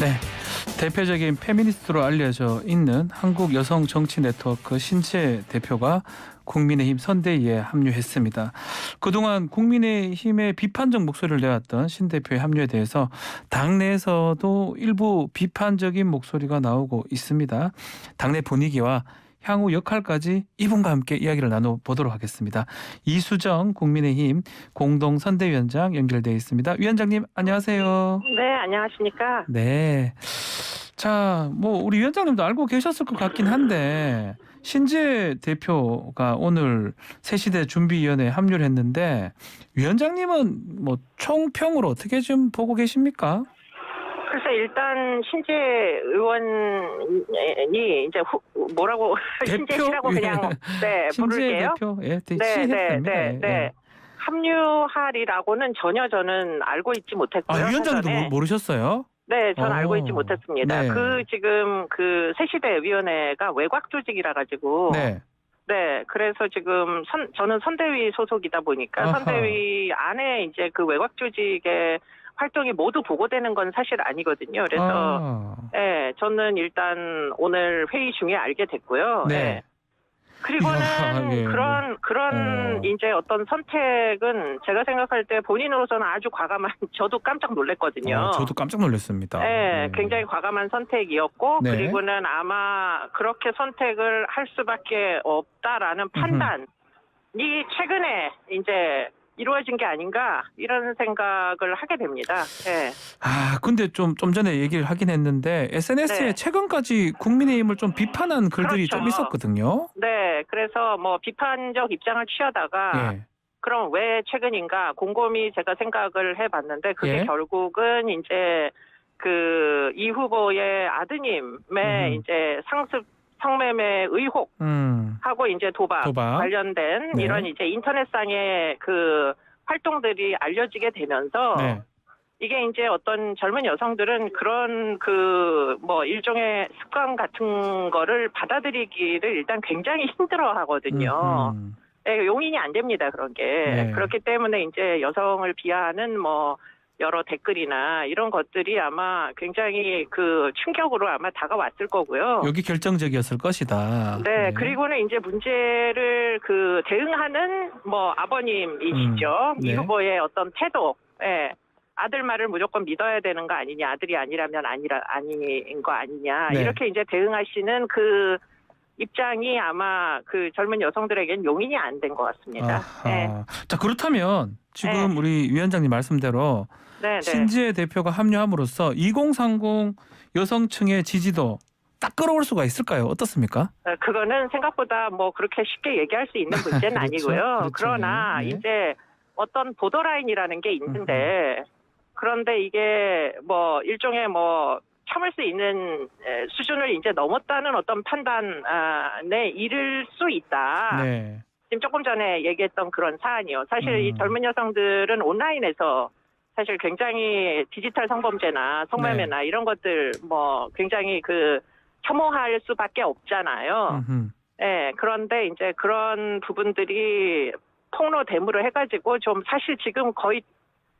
네, 대표적인 페미니스트로 알려져 있는 한국 여성 정치 네트워크 신재 대표가 국민의힘 선대위에 합류했습니다. 그동안 국민의힘의 비판적 목소리를 내왔던 신 대표의 합류에 대해서 당내에서도 일부 비판적인 목소리가 나오고 있습니다. 당내 분위기와 향후 역할까지 이분과 함께 이야기를 나눠보도록 하겠습니다. 이수정 국민의힘 공동선대위원장 연결되어 있습니다. 위원장님 안녕하세요. 네, 안녕하십니까. 네. 자, 뭐 우리 위원장님도 알고 계셨을 것 같긴 한데 신재 대표가 오늘 새시대 준비위원회에 합류를 했는데 위원장님은 뭐 총평으로 어떻게 좀 보고 계십니까? 그래서 일단 신재 의원이 이제 뭐라고 신재시라고 그냥 네, 신재 부를게요. 대표 예, 네. 합류하리라고는 전혀 저는 알고 있지 못했고요. 위원장님도 사전에. 모르셨어요? 네, 전 알고 있지 못했습니다. 네. 지금 새시대 위원회가 외곽 조직이라 가지고 네. 네, 그래서 지금 저는 선대위 소속이다 보니까 아하. 선대위 안에 이제 그 외곽 조직의 활동이 모두 보고되는 건 사실 아니거든요. 그래서 네, 저는 일단 오늘 회의 중에 알게 됐고요. 네. 네. 그리고는 예, 그런 이제 어떤 선택은 제가 생각할 때 본인으로서는 아주 과감한 저도 깜짝 놀랐거든요. 저도 깜짝 놀랐습니다. 네, 굉장히 과감한 선택이었고 네. 그리고는 아마 그렇게 선택을 할 수밖에 없다라는 판단이 최근에 이제 이루어진 게 아닌가 이런 생각을 하게 됩니다. 네. 근데 좀 전에 얘기를 하긴 했는데 SNS에 네. 최근까지 국민의힘을 좀 비판한 글들이 그렇죠. 좀 있었거든요. 네, 그래서 뭐 비판적 입장을 취하다가 예. 그럼 왜 최근인가 곰곰이 제가 생각을 해봤는데 그게 예. 결국은 이제 그 이 후보의 아드님의 이제 상습 성매매 의혹 하고 이제 도박 관련된 네. 이런 이제 인터넷상의 그 활동들이 알려지게 되면서 네. 이게 이제 어떤 젊은 여성들은 그런 그 뭐 일종의 습관 같은 거를 받아들이기를 일단 굉장히 힘들어 하거든요. 네, 용인이 안 됩니다, 그런 게. 네. 그렇기 때문에 이제 여성을 비하하는 뭐 여러 댓글이나 이런 것들이 아마 굉장히 그 충격으로 아마 다가왔을 거고요. 여기 결정적이었을 것이다. 네, 그리고는 이제 문제를 그 대응하는 뭐 아버님이시죠. 이 네. 후보의 어떤 태도. 예. 아들 말을 무조건 믿어야 되는 거 아니냐, 아들이 아니라면 아닌 거 아니냐, 네. 이렇게 이제 대응하시는 그 입장이 아마 그 젊은 여성들에겐 용인이 안 된 것 같습니다. 네. 자, 그렇다면 지금 네. 우리 위원장님 말씀대로 네. 신재 대표가 합류함으로써 2030 여성층의 지지도 딱 끌어올 수가 있을까요? 어떻습니까? 그거는 생각보다 뭐 그렇게 쉽게 얘기할 수 있는 문제는 그렇죠. 아니고요. 그렇죠. 그러나 네. 이제 어떤 보더라인이라는 게 있는데 그런데 이게 뭐 일종의 뭐 참을 수 있는 수준을 이제 넘었다는 어떤 판단에 이를 수 있다. 네. 지금 조금 전에 얘기했던 그런 사안이요. 사실 이 젊은 여성들은 온라인에서 사실 굉장히 디지털 성범죄나 성매매나 이런 것들 뭐 굉장히 그 혐오할 수밖에 없잖아요. 네, 그런데 이제 그런 부분들이 폭로 대무를 해가지고 좀 사실 지금 거의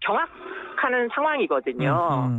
경악하는 상황이거든요.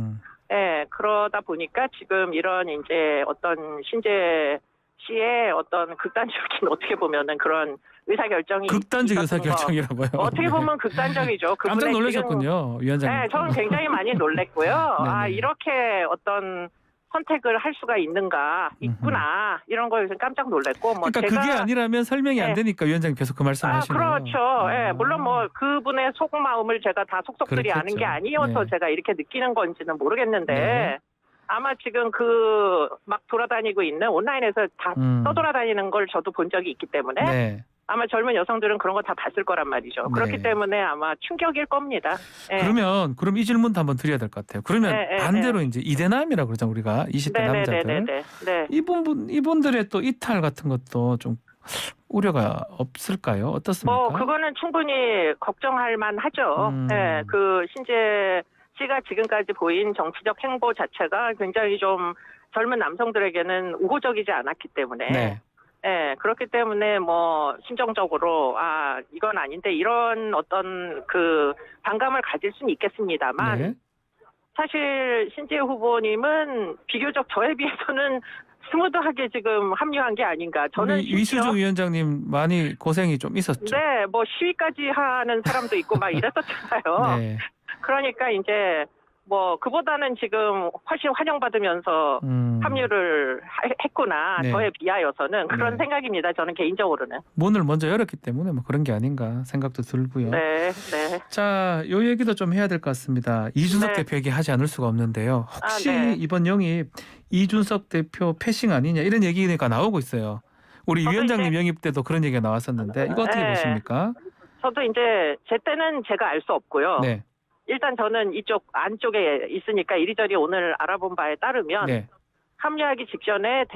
네, 그러다 보니까 지금 이런 이제 어떤 신재 씨의 어떤 극단적인 어떻게 보면은 그런 의사결정이 극단적 의사결정이라고요. 어떻게 보면 극단적이죠. 깜짝 놀라셨군요, 위원장님. 네, 저는 굉장히 많이 놀랐고요. 네네. 이렇게 어떤 선택을 할 수가 있구나 이런 거에 깜짝 놀랐고 뭐 그러니까 제가 그게 아니라면 설명이 안 되니까 위원장님 계속 그 말씀하시네요. 그렇죠. 예, 물론 뭐 그분의 속마음을 제가 다 속속들이 그렇겠죠. 아는 게 아니어서 네. 제가 이렇게 느끼는 건지는 모르겠는데 네. 아마 지금 그 막 돌아다니고 있는 온라인에서 다 떠돌아다니는 걸 저도 본 적이 있기 때문에 네. 아마 젊은 여성들은 그런 거 다 봤을 거란 말이죠. 네. 그렇기 때문에 아마 충격일 겁니다. 예. 그럼 이 질문도 한번 드려야 될 것 같아요. 그러면 반대로 이제 이대남이라고 그러잖아요, 우리가 20대 남자들. 네. 이분들의 또 이탈 같은 것도 좀 우려가 없을까요? 어떻습니까? 뭐 그거는 충분히 걱정할 만하죠. 네, 그 신재 씨가 지금까지 보인 정치적 행보 자체가 굉장히 좀 젊은 남성들에게는 우호적이지 않았기 때문에. 네. 네, 그렇기 때문에 뭐 심정적으로 이건 아닌데 이런 어떤 그 반감을 가질 수는 있겠습니다만 네. 사실 신지혜 후보님은 비교적 저에 비해서는 스무드하게 지금 합류한 게 아닌가. 저는 우리 이수정 위원장님 많이 고생이 좀 있었죠. 네, 뭐 시위까지 하는 사람도 있고 막 이랬었잖아요. 네. 그러니까 이제 뭐 그보다는 지금 훨씬 환영받으면서 합류를 했구나. 네. 저에 비하여서는 그런 네. 생각입니다. 저는 개인적으로는. 문을 먼저 열었기 때문에 뭐 그런 게 아닌가 생각도 들고요. 네, 네. 자, 요 얘기도 좀 해야 될 것 같습니다. 이준석 네. 대표 얘기 하지 않을 수가 없는데요. 혹시 네. 이번 영입 이준석 대표 패싱 아니냐 이런 얘기가 나오고 있어요. 우리 저도 위원장님 이제- 영입 때도 그런 얘기가 나왔었는데 이거 어떻게 네. 보십니까? 저도 이제 제 때는 제가 알 수 없고요. 네, 일단 저는 이쪽 안쪽에 있으니까 이리저리 오늘 알아본 바에 따르면 네. 합류하기 직전에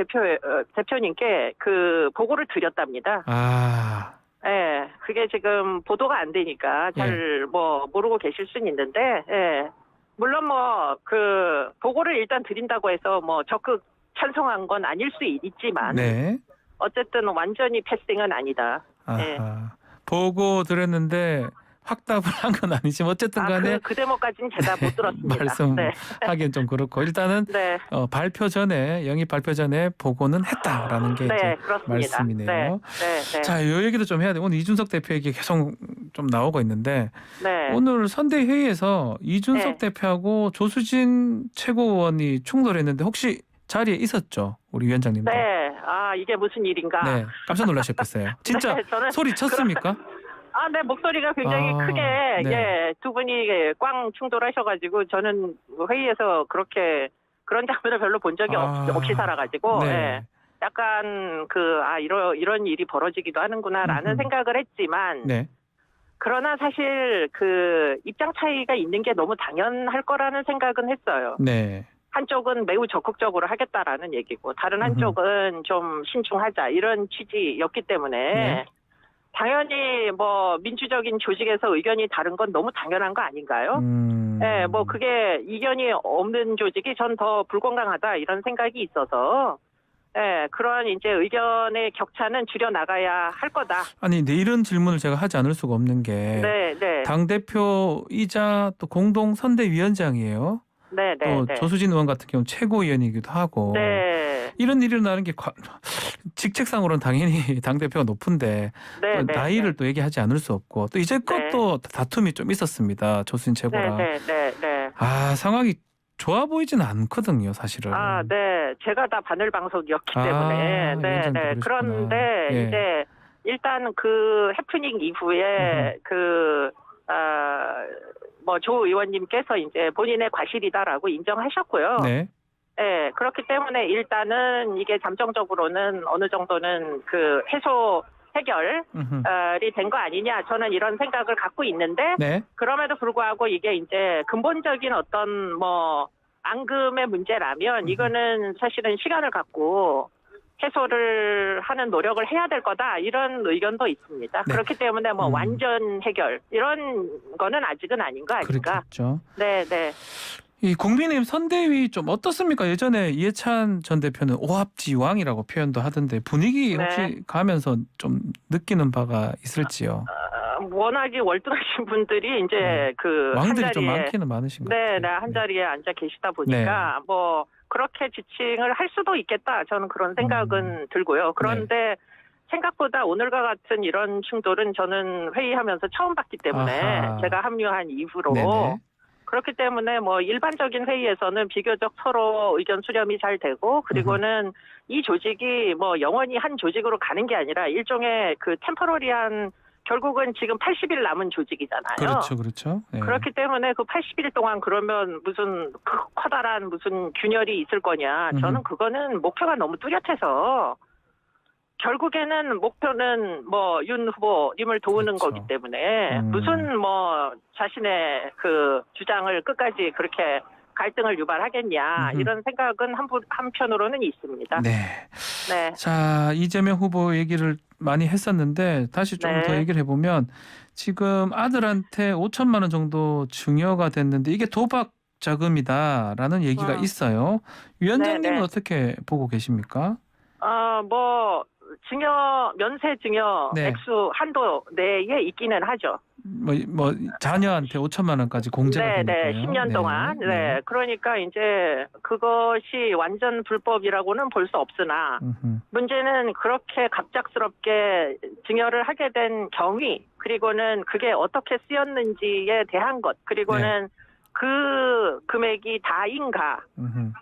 대표님께 그 보고를 드렸답니다. 아, 예, 그게 지금 보도가 안 되니까 잘 뭐 모르고 계실 수는 있는데, 예. 물론 뭐 그 보고를 일단 드린다고 해서 뭐 적극 찬성한 건 아닐 수 있지만, 네. 어쨌든 완전히 패싱은 아니다. 예. 아하. 보고 드렸는데 확답을 한 건 아니지만 어쨌든 간에 그 대목까지는 제가 못 들었습니다. 네. 말씀하기엔 좀 그렇고 일단은 네. 발표 전에 영입 발표 전에 보고는 했다라는 게 네, 이제 그렇습니다. 말씀이네요. 네, 네, 네. 자, 요 얘기도 좀 해야 돼. 오늘 이준석 대표 얘기 계속 좀 나오고 있는데 네. 오늘 선대 회의에서 이준석 대표하고 조수진 최고위원이 충돌했는데 혹시 자리에 있었죠, 우리 위원장님도? 네. 아, 이게 무슨 일인가? 네, 깜짝 놀라셨겠어요. 진짜 네, 저는 소리 쳤습니까? 아, 네, 목소리가 굉장히 크게, 네. 예, 두 분이 꽝 충돌하셔가지고, 저는 회의에서 그렇게, 그런 장면을 별로 본 적이 없이 살아가지고, 네. 예, 약간 이런 일이 벌어지기도 하는구나라는 생각을 했지만, 네. 그러나 사실 그 입장 차이가 있는 게 너무 당연할 거라는 생각은 했어요. 네. 한쪽은 매우 적극적으로 하겠다라는 얘기고, 다른 한쪽은 좀 신중하자, 이런 취지였기 때문에, 네. 당연히 뭐 민주적인 조직에서 의견이 다른 건 너무 당연한 거 아닌가요? 예, 뭐 그게 이견이 없는 조직이 전 더 불건강하다 이런 생각이 있어서 예, 그러한 이제 의견의 격차는 줄여 나가야 할 거다. 아니, 네, 이런 질문을 제가 하지 않을 수가 없는 게 네, 네. 당 대표이자 또 공동 선대위원장이에요. 네, 네, 또 네. 조수진 의원 같은 경우 최고위원이기도 하고 네. 이런 일이 일어나는 게 직책상으로는 당연히 당 대표가 높은데 네, 또 네, 나이를 또 얘기하지 않을 수 없고 또 이제껏 네. 또 다툼이 좀 있었습니다. 조수진 네, 최고랑. 네, 네, 네. 아, 상황이 좋아 보이지는 않거든요, 사실은. 아, 네. 제가 다 바늘 방석이었기 아, 때문에. 네, 위원장도 네. 그러셨구나. 그런데 예. 이제 일단 그 해프닝 이후에 뭐 조 의원님께서 이제 본인의 과실이다라고 인정하셨고요. 네. 네, 그렇기 때문에 일단은 이게 잠정적으로는 어느 정도는 그 해결이 된 거 아니냐 저는 이런 생각을 갖고 있는데 네. 그럼에도 불구하고 이게 이제 근본적인 어떤 뭐 앙금의 문제라면 이거는 사실은 시간을 갖고 해소를 하는 노력을 해야 될 거다 이런 의견도 있습니다. 네. 그렇기 때문에 뭐 완전 해결 이런 거는 아직은 아닌 거 아닌가? 그렇겠죠. 네, 네. 이 국민의힘 선대위 좀 어떻습니까? 예전에 이해찬 전 대표는 오합지왕이라고 표현도 하던데 분위기 혹시 네. 가면서 좀 느끼는 바가 있을지요? 워낙에 월등하신 분들이 이제 그 왕들이 한 좀 자리에 많기는 많으신 것 네, 같아요. 네, 한 자리에 앉아 계시다 보니까 뭐 그렇게 지칭을 할 수도 있겠다. 저는 그런 생각은 들고요. 그런데 생각보다 오늘과 같은 이런 충돌은 저는 회의하면서 처음 봤기 때문에 아하. 제가 합류한 이후로 네네. 그렇기 때문에 뭐 일반적인 회의에서는 비교적 서로 의견 수렴이 잘 되고 그리고는 이 조직이 뭐 영원히 한 조직으로 가는 게 아니라 일종의 그 템포러리한 결국은 지금 80일 남은 조직이잖아요. 그렇죠, 그렇죠. 네. 그렇기 때문에 그 80일 동안 그러면 무슨 커다란 무슨 균열이 있을 거냐. 저는 그거는 목표가 너무 뚜렷해서 결국에는 목표는 뭐 윤 후보님을 도우는 그렇죠. 거기 때문에 무슨 뭐 자신의 그 주장을 끝까지 그렇게 갈등을 유발하겠냐 이런 생각은 한편으로는 있습니다. 네. 네. 자, 이재명 후보 얘기를 많이 했었는데 다시 좀 더 얘기를 해보면 지금 아들한테 5천만 원 정도 증여가 됐는데 이게 도박 자금이다라는 얘기가 있어요. 위원장님은 네네. 어떻게 보고 계십니까? 뭐 면세 증여 네. 액수 한도 내에 있기는 하죠. 뭐 자녀한테 5천만 원까지 공제가 네, 되니까요. 네, 10년 동안. 네. 그러니까 이제 그것이 완전 불법이라고는 볼 수 없으나 음흠. 문제는 그렇게 갑작스럽게 증여를 하게 된 경위, 그리고는 그게 어떻게 쓰였는지에 대한 것, 그리고는 그 금액이 다인가. 음흠.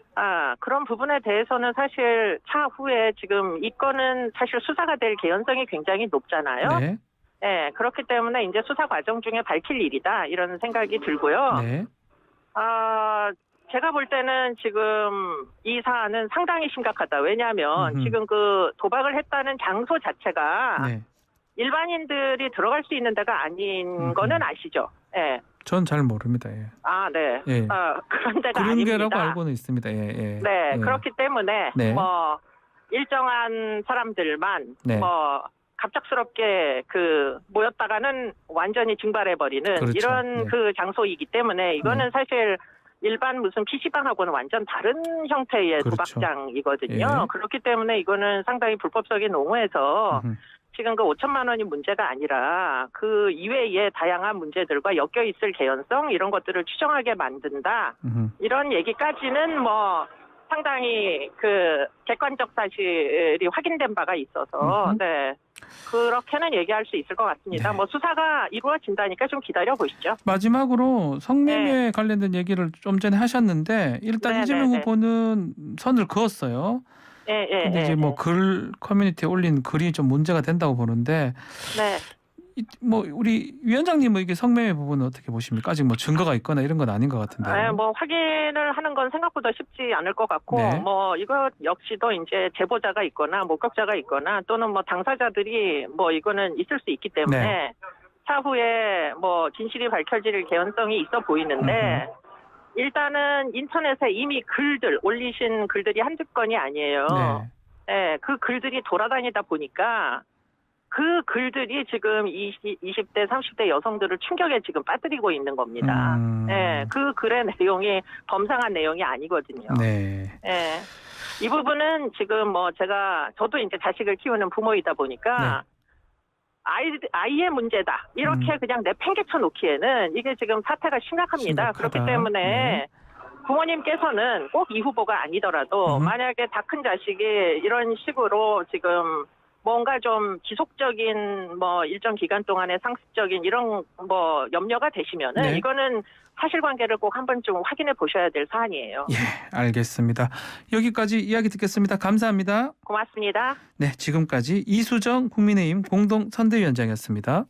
그런 부분에 대해서는 사실 차후에 지금 이 건은 사실 수사가 될 개연성이 굉장히 높잖아요. 네. 네, 그렇기 때문에 이제 수사 과정 중에 밝힐 일이다 이런 생각이 들고요. 네. 제가 볼 때는 지금 이 사안은 상당히 심각하다. 왜냐하면 음흠. 지금 그 도박을 했다는 장소 자체가 네. 일반인들이 들어갈 수 있는 데가 아닌 거는 아시죠? 예. 전 잘 모릅니다. 예. 네. 예. 그런 데가 그런 아닙니다. 게라고 알고는 있습니다. 예. 예. 네, 예. 그렇기 때문에 네. 뭐 일정한 사람들만 네. 뭐 갑작스럽게 모였다가는 완전히 증발해버리는 그렇죠. 이런 네. 그 장소이기 때문에 이거는 사실 일반 무슨 PC방하고는 완전 다른 형태의 그렇죠. 도박장이거든요. 예. 그렇기 때문에 이거는 상당히 불법적인 농후에서 음흠. 지금 그 5천만 원이 문제가 아니라 그 이외의 다양한 문제들과 엮여 있을 개연성 이런 것들을 추정하게 만든다. 음흠. 이런 얘기까지는 뭐 상당히 객관적 사실이 확인된 바가 있어서 네. 그렇게는 얘기할 수 있을 것 같습니다. 네. 뭐 수사가 이루어진다니까 좀 기다려 보시죠. 마지막으로 성매매 관련된 얘기를 좀 전에 하셨는데 일단 네, 이재명 네, 네. 후보는 선을 그었어요. 예, 근데 이제 뭐 글 커뮤니티에 올린 글이 좀 문제가 된다고 보는데 네. 뭐 우리 위원장님은 이게 성매매 부분은 어떻게 보십니까? 아직 뭐 증거가 있거나 이런 건 아닌 것 같은데. 뭐 확인을 하는 건 생각보다 쉽지 않을 것 같고 네. 뭐 이거 역시도 이제 제보자가 있거나 목격자가 있거나 또는 뭐 당사자들이 뭐 이거는 있을 수 있기 때문에 네. 차후에 뭐 진실이 밝혀질 개연성이 있어 보이는데 일단은 인터넷에 이미 올리신 글들이 한두 건이 아니에요. 네. 네, 그 글들이 돌아다니다 보니까 그 글들이 지금 20대, 30대 여성들을 충격에 지금 빠뜨리고 있는 겁니다. 네, 그 글의 내용이 범상한 내용이 아니거든요. 네. 네, 이 부분은 지금 뭐 저도 이제 자식을 키우는 부모이다 보니까 아이의 문제다. 이렇게 그냥 내팽개쳐 놓기에는 이게 지금 사태가 심각합니다. 심각하다. 그렇기 때문에 네. 부모님께서는 꼭 이 후보가 아니더라도 만약에 다 큰 자식이 이런 식으로 지금 뭔가 좀 지속적인 뭐 일정 기간 동안의 상습적인 이런 뭐 염려가 되시면은 네. 이거는 사실관계를 꼭 한 번쯤 확인해 보셔야 될 사안이에요. 예, 알겠습니다. 여기까지 이야기 듣겠습니다. 감사합니다. 고맙습니다. 네, 지금까지 이수정 국민의힘 공동선대위원장이었습니다.